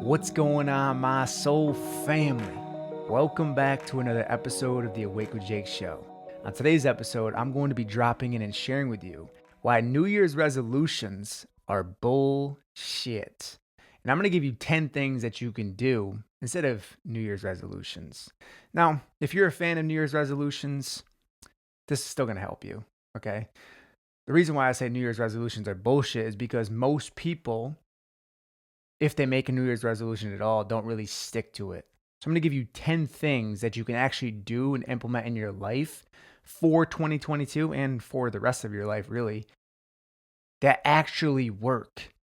What's going on, my soul family? Welcome back to another episode of the Awake with Jake show. On today's episode, I'm going to be dropping in and sharing with you why New Year's resolutions are bullshit. And I'm going to give you 10 things that you can do instead of New Year's resolutions. Now, if you're a fan of New Year's resolutions, this is still going to help you, okay? The reason why I say New Year's resolutions are bullshit is because most people, if they make a New Year's resolution at all, don't really stick to it. So I'm going to give you 10 things that you can actually do and implement in your life for 2022 and for the rest of your life, really, that actually work.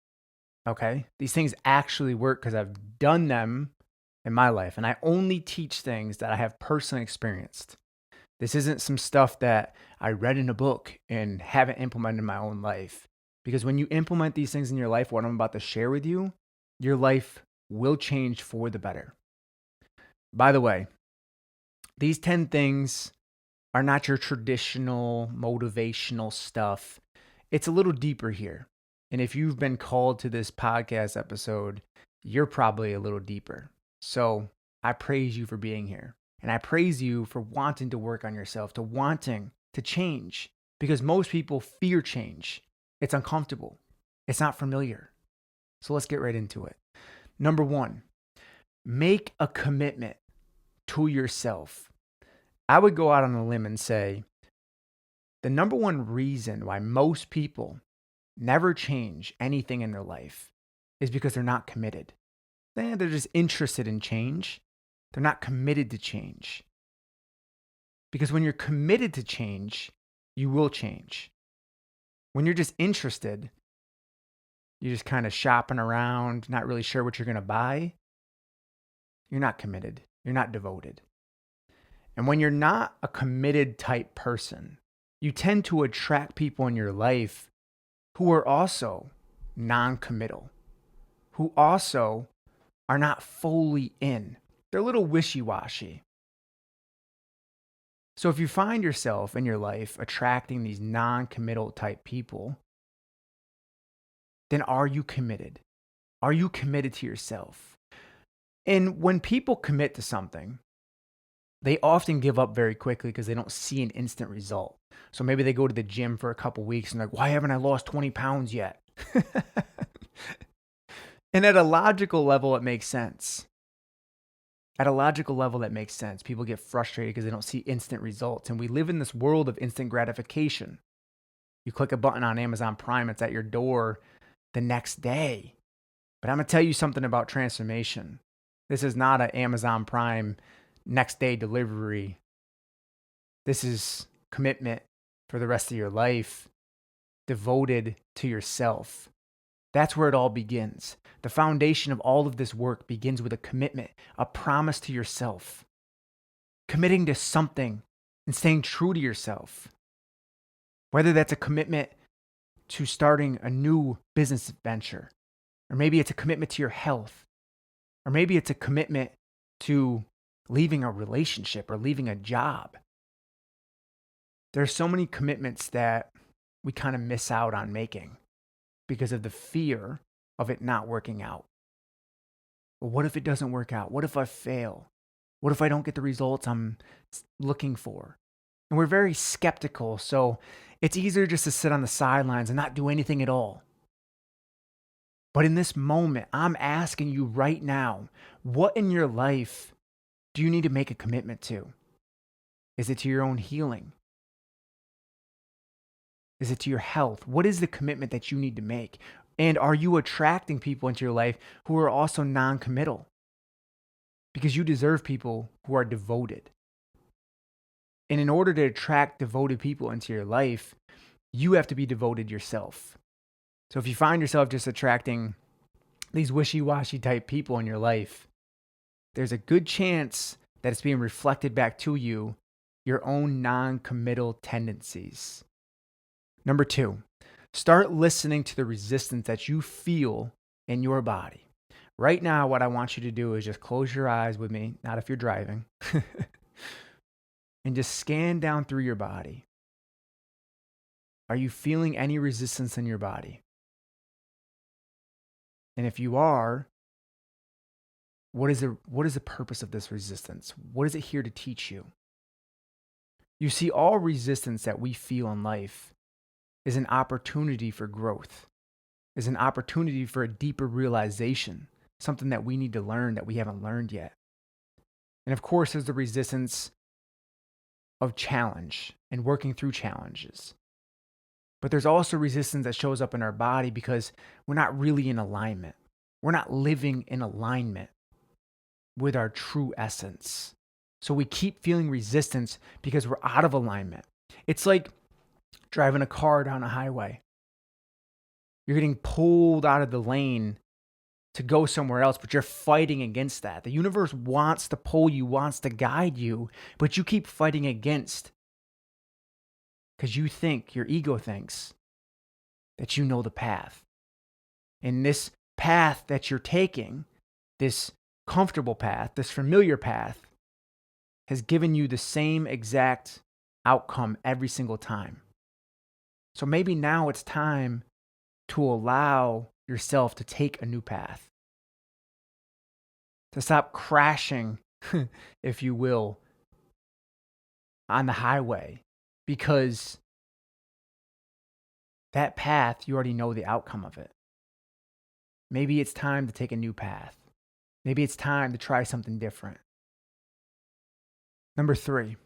Okay? These things actually work because I've done them in my life, and I only teach things that I have personally experienced. This isn't some stuff that I read in a book and haven't implemented in my own life. Because when you implement these things in your life, what I'm about to share with you, your life will change for the better. By the way, these 10 things are not your traditional motivational stuff. It's a little deeper here. And if you've been called to this podcast episode, you're probably a little deeper. So I praise you for being here. And I praise you for wanting to work on yourself, to wanting to change. Because most people fear change. It's uncomfortable. It's not familiar. So let's get right into it. Number one, make a commitment to yourself. I would go out on a limb and say the number one reason why most people never change anything in their life is because they're not committed. They're just interested in change. They're not committed to change. Because when you're committed to change, you will change. When you're just interested, you're just kind of shopping around, not really sure what you're going to buy, you're not committed. You're not devoted. And when you're not a committed type person, you tend to attract people in your life who are also non-committal, who also are not fully in. They're a little wishy-washy. So if you find yourself in your life attracting these non-committal type people, then are you committed? Are you committed to yourself? And when people commit to something, they often give up very quickly because they don't see an instant result. So maybe they go to the gym for a couple weeks and they're like, why haven't I lost 20 pounds yet? And at a logical level, it makes sense. At a logical level, that makes sense. People get frustrated because they don't see instant results. And we live in this world of instant gratification. You click a button on Amazon Prime, it's at your door the next day. But I'm going to tell you something about transformation. This is not an Amazon Prime next day delivery. This is commitment for the rest of your life, devoted to yourself. That's where it all begins. The foundation of all of this work begins with a commitment, a promise to yourself, committing to something and staying true to yourself. Whether that's a commitment to starting a new business venture, or maybe it's a commitment to your health, or maybe it's a commitment to leaving a relationship or leaving a job. There are so many commitments that we kind of miss out on making because of the fear of it not working out. Well, what if it doesn't work out? What if I fail? What if I don't get the results I'm looking for? And we're very skeptical, so it's easier just to sit on the sidelines and not do anything at all. But in this moment, I'm asking you right now, what in your life do you need to make a commitment to? Is it to your own healing? Is it to your health? What is the commitment that you need to make? And are you attracting people into your life who are also non-committal? Because you deserve people who are devoted. And in order to attract devoted people into your life, you have to be devoted yourself. So if you find yourself just attracting these wishy-washy type people in your life, there's a good chance that it's being reflected back to you, your own non-committal tendencies. Number two, start listening to the resistance that you feel in your body. Right now, what I want you to do is just close your eyes with me, not if you're driving, and just scan down through your body. Are you feeling any resistance in your body? And if you are, What is the purpose of this resistance? What is it here to teach you? You see, all resistance that we feel in life is an opportunity for growth, is an opportunity for a deeper realization, something that we need to learn that we haven't learned yet. And of course, there's the resistance of challenge and working through challenges. But there's also resistance that shows up in our body because we're not really in alignment. We're not living in alignment with our true essence. So we keep feeling resistance because we're out of alignment. It's like driving a car down a highway. You're getting pulled out of the lane to go somewhere else, but you're fighting against that. The universe wants to pull you, wants to guide you, but you keep fighting against because you think, your ego thinks that you know the path. And this path that you're taking, this comfortable path, this familiar path, has given you the same exact outcome every single time. So maybe now it's time to allow yourself to take a new path, to stop crashing, if you will, on the highway, because that path, you already know the outcome of it. Maybe it's time to take a new path. Maybe it's time to try something different. Number 3,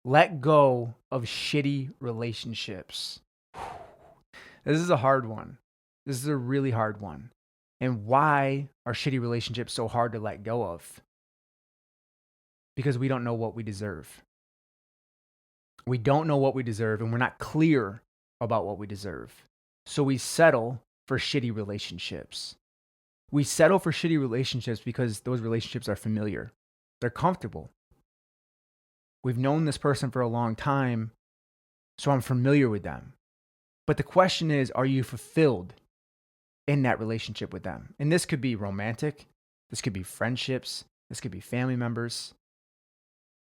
let go of shitty relationships. This is a hard one. This is a really hard one. And why are shitty relationships so hard to let go of? Because we don't know what we deserve. We don't know what we deserve, and we're not clear about what we deserve. So we settle for shitty relationships. We settle for shitty relationships because those relationships are familiar. They're comfortable. We've known this person for a long time, so I'm familiar with them. But the question is, are you fulfilled in that relationship with them? And this could be romantic. This could be friendships. This could be family members.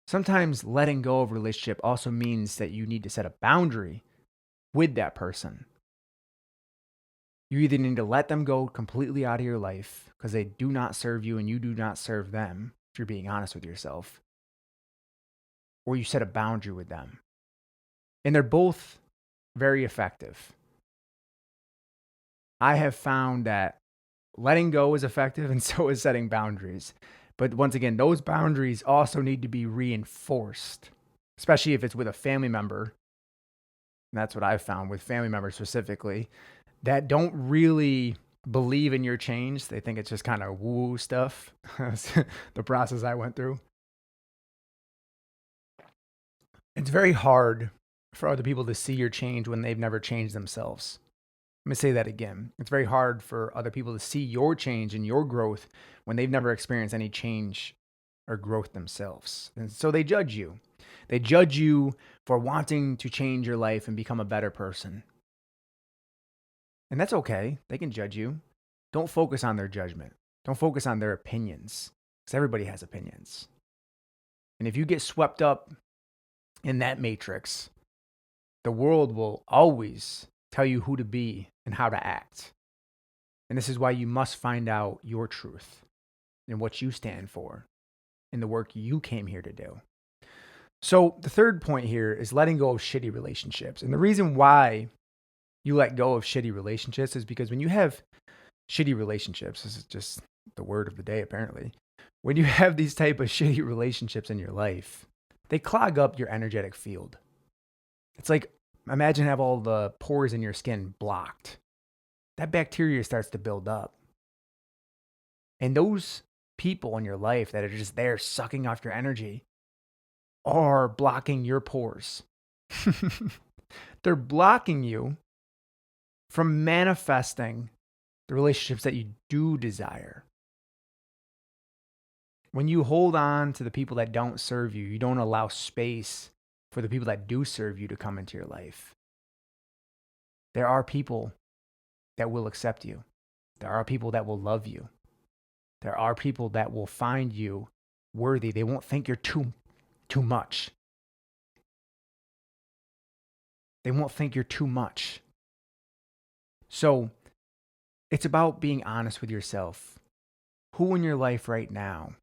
Sometimes letting go of a relationship also means that you need to set a boundary with that person. You either need to let them go completely out of your life because they do not serve you and you do not serve them, if you're being honest with yourself, or you set a boundary with them. And they're both very effective. I have found that letting go is effective and so is setting boundaries. But once again, those boundaries also need to be reinforced, especially if it's with a family member. And that's what I've found with family members specifically that don't really believe in your change. They think it's just kind of woo stuff. The process I went through. It's very hard for other people to see your change when they've never changed themselves. Let me say that again. It's very hard for other people to see your change and your growth when they've never experienced any change or growth themselves. And so they judge you. They judge you for wanting to change your life and become a better person. And that's okay. They can judge you. Don't focus on their judgment. Don't focus on their opinions, because everybody has opinions. And if you get swept up in that matrix, the world will always tell you who to be and how to act. And this is why you must find out your truth and what you stand for and the work you came here to do. So the third point here is letting go of shitty relationships. And the reason why you let go of shitty relationships is because when you have shitty relationships, this is just the word of the day apparently. When you have these type of shitty relationships in your life, they clog up your energetic field. It's like, imagine have all the pores in your skin blocked. That bacteria starts to build up. And those people in your life that are just there sucking off your energy are blocking your pores. They're blocking you from manifesting the relationships that you do desire. When you hold on to the people that don't serve you, you don't allow space for the people that do serve you to come into your life. There are people that will accept you. There are people that will love you. There are people that will find you worthy. They won't think you're too much. They won't think you're too much. So it's about being honest with yourself. Who in your life right now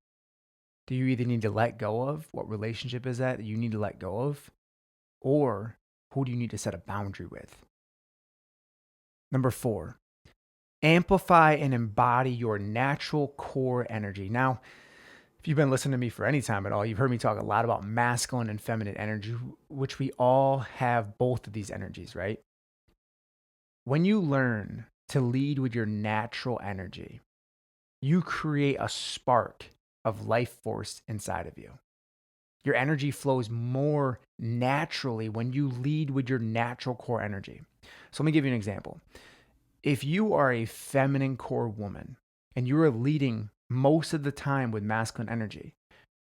do you either need to let go of? What relationship is that you need to let go of? Or who do you need to set a boundary with? Number 4, amplify and embody your natural core energy. Now, if you've been listening to me for any time at all, you've heard me talk a lot about masculine and feminine energy, which we all have both of these energies, right? When you learn to lead with your natural energy, you create a spark of life force inside of you. Your energy flows more naturally when you lead with your natural core energy. So let me give you an example. If you are a feminine core woman and you are leading most of the time with masculine energy,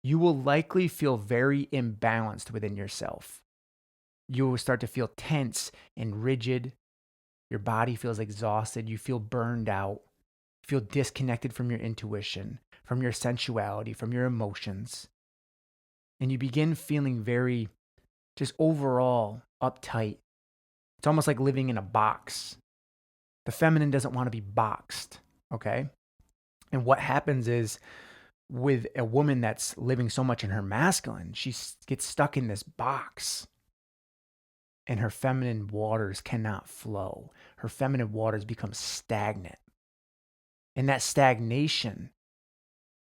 you will likely feel very imbalanced within yourself. You will start to feel tense and rigid. Your body feels exhausted. You feel burned out. You feel disconnected from your intuition, from your sensuality, from your emotions. And you begin feeling very just overall uptight. It's almost like living in a box. The feminine doesn't want to be boxed, okay? And what happens is with a woman that's living so much in her masculine, she gets stuck in this box and her feminine waters cannot flow. Her feminine waters become stagnant. And that stagnation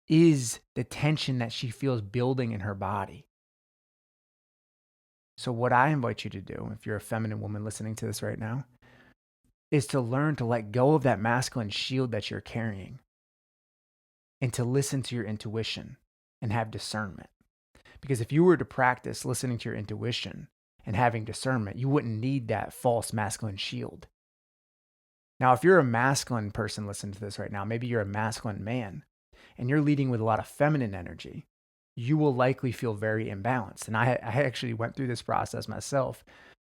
is the tension that she feels building in her body. So what I invite you to do, if you're a feminine woman listening to this right now, is to learn to let go of that masculine shield that you're carrying and to listen to your intuition and have discernment. Because if you were to practice listening to your intuition and having discernment, you wouldn't need that false masculine shield. Now, if you're a masculine person listening to this right now, maybe you're a masculine man and you're leading with a lot of feminine energy, you will likely feel very imbalanced. And I actually went through this process myself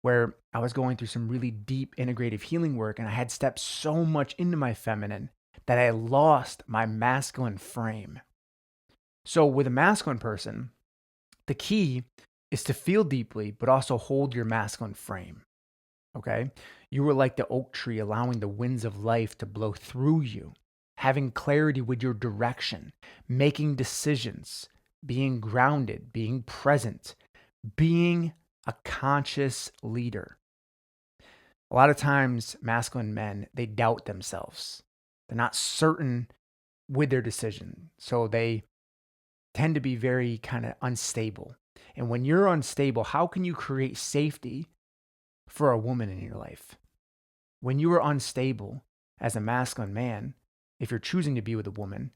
where I was going through some really deep integrative healing work and I had stepped so much into my feminine that I lost my masculine frame. So with a masculine person, the key is to feel deeply, but also hold your masculine frame. Okay? You were like the oak tree, allowing the winds of life to blow through you, having clarity with your direction, making decisions, being grounded, being present, being a conscious leader. A lot of times, masculine men, they doubt themselves. They're not certain with their decision. So they tend to be very kind of unstable. And when you're unstable, how can you create safety for a woman in your life? When you are unstable as a masculine man, if you're choosing to be with a woman,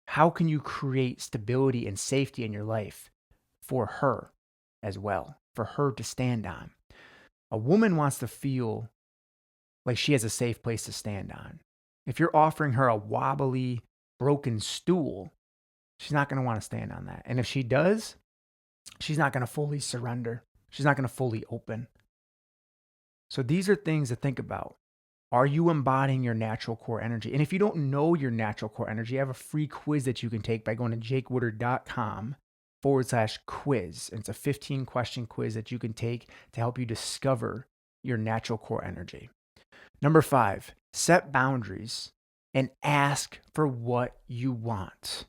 how can you create stability and safety in your life for her as well, for her to stand on? A woman wants to feel like she has a safe place to stand on. If you're offering her a wobbly, broken stool, she's not going to want to stand on that. And if she does, she's not going to fully surrender. She's not going to fully open. So these are things to think about. Are you embodying your natural core energy? And if you don't know your natural core energy, I have a free quiz that you can take by going to jakewoodard.com/quiz. And it's a 15-question quiz that you can take to help you discover your natural core energy. Number 5, set boundaries and ask for what you want.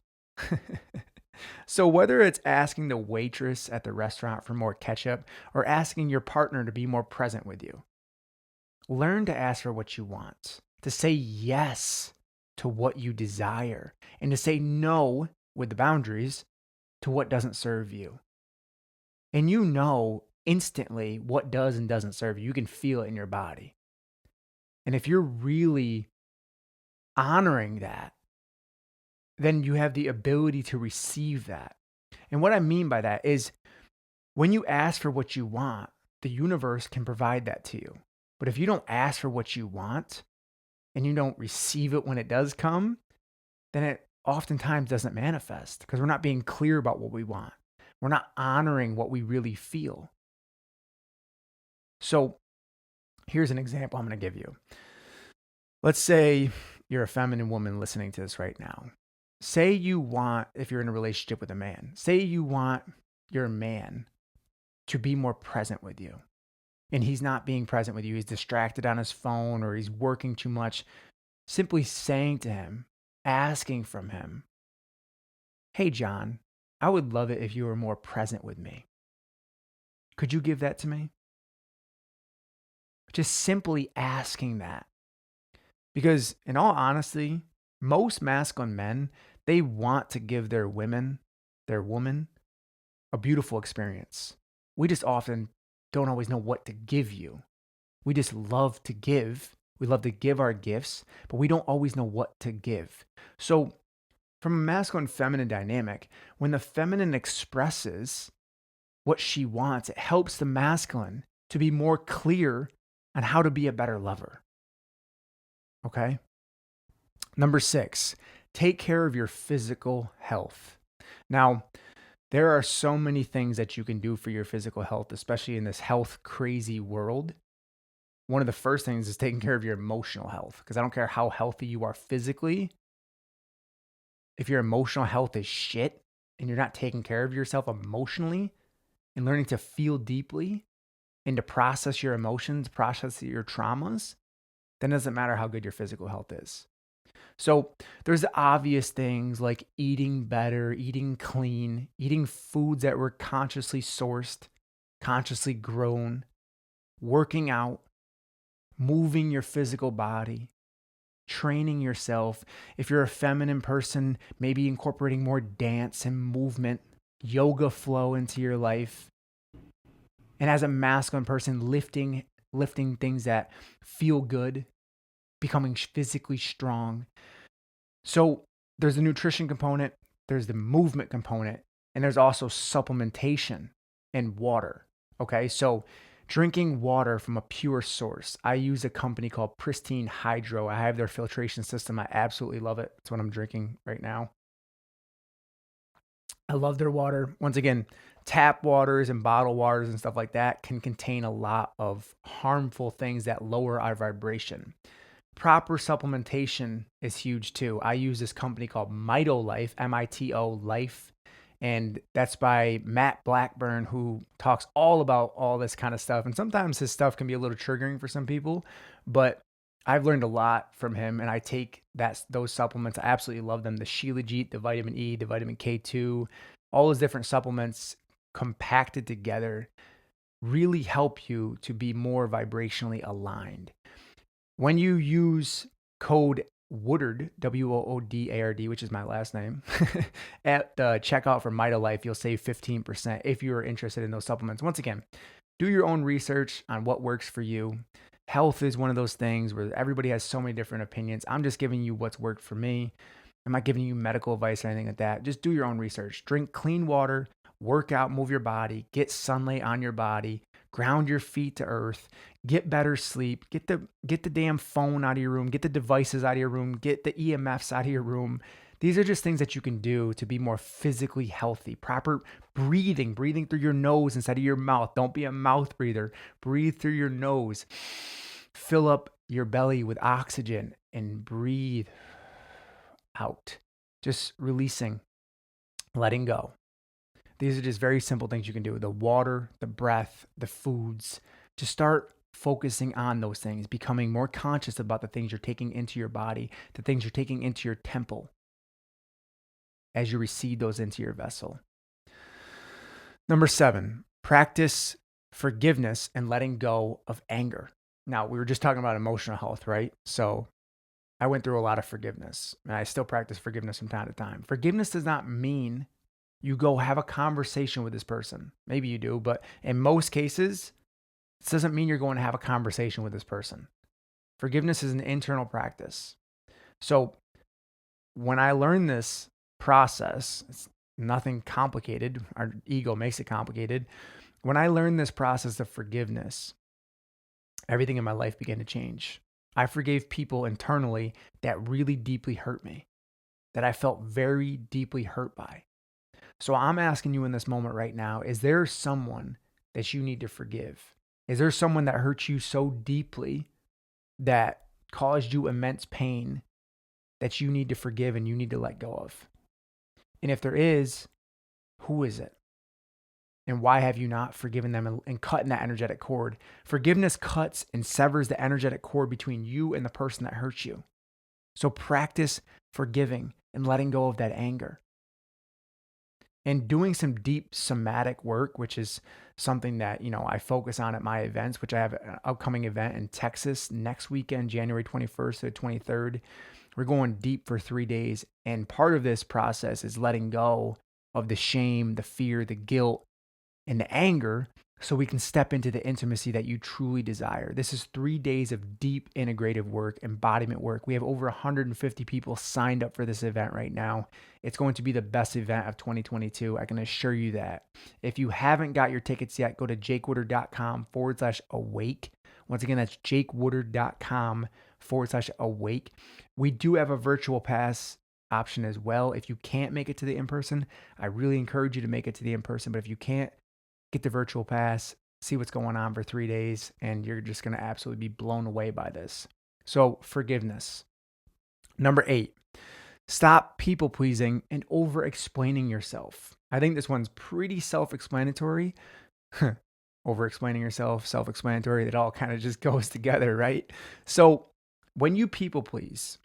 So whether it's asking the waitress at the restaurant for more ketchup or asking your partner to be more present with you, learn to ask for what you want, to say yes to what you desire, and to say no with the boundaries to what doesn't serve you. And you know instantly what does and doesn't serve you. You can feel it in your body. And if you're really honoring that, then you have the ability to receive that. And what I mean by that is when you ask for what you want, the universe can provide that to you. But if you don't ask for what you want and you don't receive it when it does come, then it oftentimes doesn't manifest because we're not being clear about what we want. We're not honoring what we really feel. So here's an example I'm going to give you. Let's say you're a feminine woman listening to this right now. Say you want, if you're in a relationship with a man, say you want your man to be more present with you. And he's not being present with you. He's distracted on his phone or he's working too much. Simply saying to him, asking from him, hey, John, I would love it if you were more present with me. Could you give that to me? Just simply asking that. Because in all honesty, most masculine men, they want to give their woman, a beautiful experience. We just often don't always know what to give you. We just love to give. We love to give our gifts, but we don't always know what to give. So from a masculine feminine dynamic, when the feminine expresses what she wants, it helps the masculine to be more clear on how to be a better lover. Okay? Number 6, take care of your physical health. Now, there are so many things that you can do for your physical health, especially in this health crazy world. One of the first things is taking care of your emotional health, because I don't care how healthy you are physically. If your emotional health is shit and you're not taking care of yourself emotionally and learning to feel deeply and to process your emotions, process your traumas, then it doesn't matter how good your physical health is. So there's the obvious things like eating better, eating clean, eating foods that were consciously sourced, consciously grown, working out, moving your physical body, training yourself. If you're a feminine person, maybe incorporating more dance and movement, yoga flow into your life. And as a masculine person, lifting things that feel good, becoming physically strong. So there's the nutrition component, there's the movement component, and there's also supplementation and water. Okay, so drinking water from a pure source. I use a company called Pristine Hydro. I have their filtration system. I absolutely love it. That's what I'm drinking right now. I love their water. Once again, tap waters and bottled waters and stuff like that can contain a lot of harmful things that lower our vibration. Proper supplementation is huge too. I use this company called Mito Life, MITO Life, and that's by Matt Blackburn, who talks all about all this kind of stuff. And sometimes his stuff can be a little triggering for some people, but I've learned a lot from him, and I take those supplements. I absolutely love them. The Shilajit, the vitamin E, the vitamin K2, all those different supplements compacted together really help you to be more vibrationally aligned. When you use code Woodard, WOODARD, which is my last name, at the checkout for Mito Life, you'll save 15% if you are interested in those supplements. Once again, do your own research on what works for you. Health is one of those things where everybody has so many different opinions. I'm just giving you what's worked for me. I'm not giving you medical advice or anything like that. Just do your own research. Drink clean water, work out, move your body, get sunlight on your body, ground your feet to earth, get better sleep, get the damn phone out of your room, get the devices out of your room, get the EMFs out of your room. These are just things that you can do to be more physically healthy. Proper breathing through your nose instead of your mouth. Don't be a mouth breather. Breathe through your nose. Fill up your belly with oxygen and breathe out. Just releasing, letting go. These are just very simple things you can do. The water, the breath, the foods. To start focusing on those things, becoming more conscious about the things you're taking into your body, the things you're taking into your temple as you receive those into your vessel. Number 7, practice forgiveness and letting go of anger. Now, we were just talking about emotional health, right? So I went through a lot of forgiveness, and I still practice forgiveness from time to time. Forgiveness does not mean you go have a conversation with this person. Maybe you do, but in most cases, this doesn't mean you're going to have a conversation with this person. Forgiveness is an internal practice. So when I learned this process, it's nothing complicated. Our ego makes it complicated. When I learned this process of forgiveness, everything in my life began to change. I forgave people internally that really deeply hurt me, that I felt very deeply hurt by. So I'm asking you in this moment right now, is there someone that you need to forgive? Is there someone that hurt you so deeply that caused you immense pain that you need to forgive and you need to let go of? And if there is, who is it? And why have you not forgiven them and cutting that energetic cord? Forgiveness cuts and severs the energetic cord between you and the person that hurt you. So practice forgiving, and letting go of that anger. And doing some deep somatic work, which is something that, I focus on at my events, which I have an upcoming event in Texas next weekend, January 21st to 23rd. We're going deep for 3 days. And part of this process is letting go of the shame, the fear, the guilt, and the anger so we can step into the intimacy that you truly desire. This is 3 days of deep integrative work, embodiment work. We have over 150 people signed up for this event right now. It's going to be the best event of 2022. I can assure you that. If you haven't got your tickets yet, go to jakewoodard.com/awake. Once again, that's jakewoodard.com/awake. We do have a virtual pass option as well. If you can't make it to the in-person, I really encourage you to make it to the in-person. But if you can't, get the virtual pass, see what's going on for 3 days, and you're just going to absolutely be blown away by this. So, forgiveness. Number 8, stop people pleasing and over explaining yourself. I think this one's pretty self-explanatory. Over explaining yourself, self-explanatory, it all kind of just goes together, right? So, when you people please,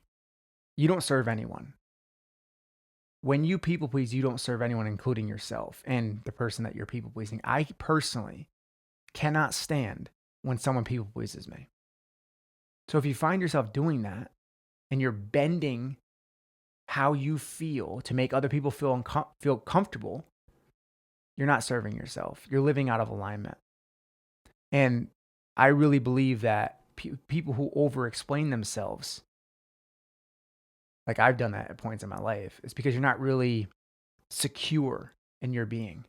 you don't serve anyone. When you people please, you don't serve anyone, including yourself and the person that you're people pleasing. I personally cannot stand when someone people pleases me. So if you find yourself doing that and you're bending how you feel to make other people feel comfortable, you're not serving yourself. You're living out of alignment. And I really believe that people who over-explain themselves, like I've done that at points in my life, it's because you're not really secure in your being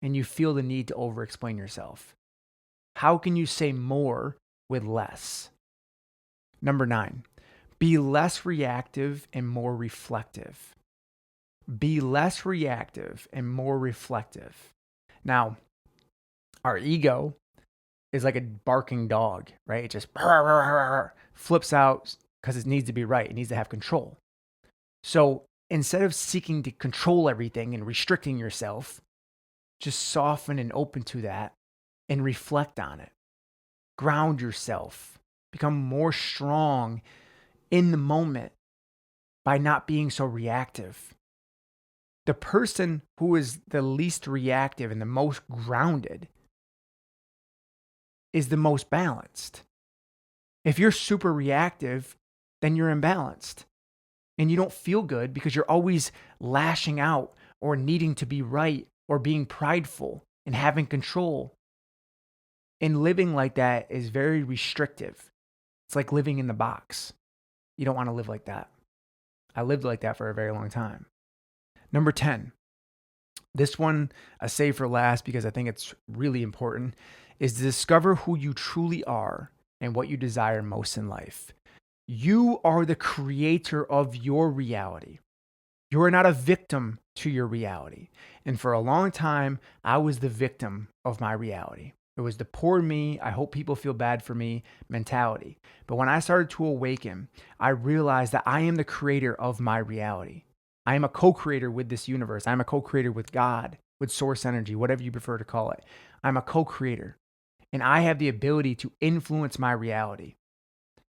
and you feel the need to over-explain yourself. How can you say more with less? Number 9, be less reactive and more reflective. Be less reactive and more reflective. Now, our ego is like a barking dog, right? It just flips out because it needs to be right. It needs to have control. So instead of seeking to control everything and restricting yourself, just soften and open to that and reflect on it. Ground yourself. Become more strong in the moment by not being so reactive. The person who is the least reactive and the most grounded is the most balanced. If you're super reactive, then you're imbalanced. And you don't feel good because you're always lashing out or needing to be right or being prideful and having control. And living like that is very restrictive. It's like living in the box. You don't want to live like that. I lived like that for a very long time. Number 10, this one I save for last because I think it's really important, is to discover who you truly are and what you desire most in life. You are the creator of your reality. You are not a victim to your reality. And for a long time, I was the victim of my reality. It was the poor me, I hope people feel bad for me mentality. But when I started to awaken, I realized that I am the creator of my reality. I am a co-creator with this universe. I'm a co-creator with God, with source energy, whatever you prefer to call it. I'm a co-creator. And I have the ability to influence my reality.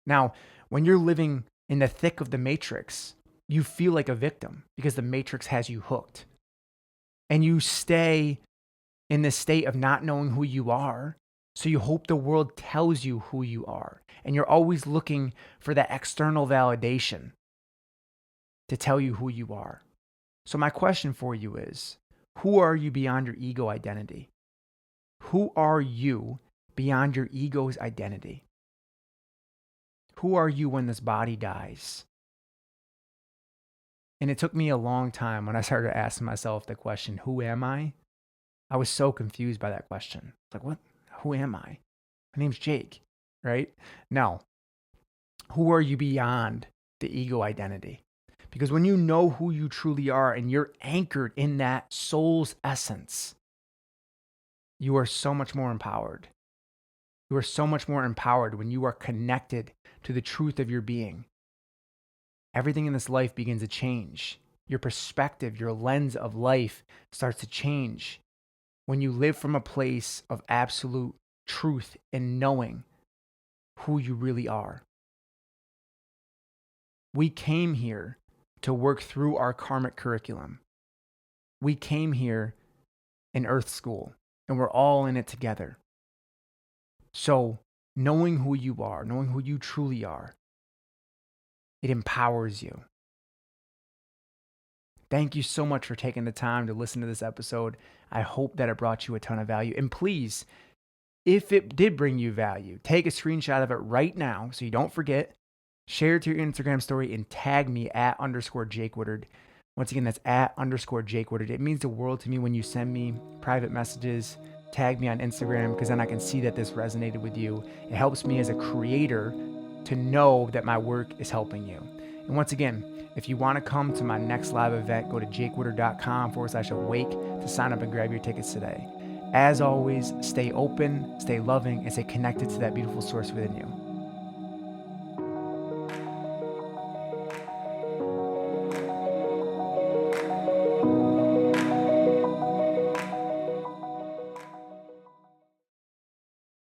Now, when you're living in the thick of the matrix, you feel like a victim because the matrix has you hooked. And you stay in this state of not knowing who you are. So you hope the world tells you who you are. And you're always looking for that external validation to tell you who you are. So my question for you is, who are you beyond your ego identity? Who are you beyond your ego's identity? Who are you when this body dies? And it took me a long time when I started asking myself the question, who am I? I was so confused by that question. Like, what? Who am I? My name's Jake, right? No. Who are you beyond the ego identity? Because when you know who you truly are and you're anchored in that soul's essence, you are so much more empowered. You are so much more empowered when you are connected to the truth of your being. Everything in this life begins to change. Your perspective, your lens of life starts to change when you live from a place of absolute truth and knowing who you really are. We came here to work through our karmic curriculum. We came here in Earth School, and we're all in it together. So knowing who you are, knowing who you truly are, it empowers you. Thank you so much for taking the time to listen to this episode. I hope that it brought you a ton of value. And please, if it did bring you value, take a screenshot of it right now so you don't forget. Share it to your Instagram story and tag me at _Jake Woodard. Once again, that's at _Jake Woodard. It means the world to me when you send me private messages, tag me on Instagram, because then I can see that this resonated with you. It helps me as a creator to know that my work is helping you. And once again, if you want to come to my next live event, go to jakewoodard.com/awake to sign up and grab your tickets today. As always, stay open, stay loving, and stay connected to that beautiful source within you.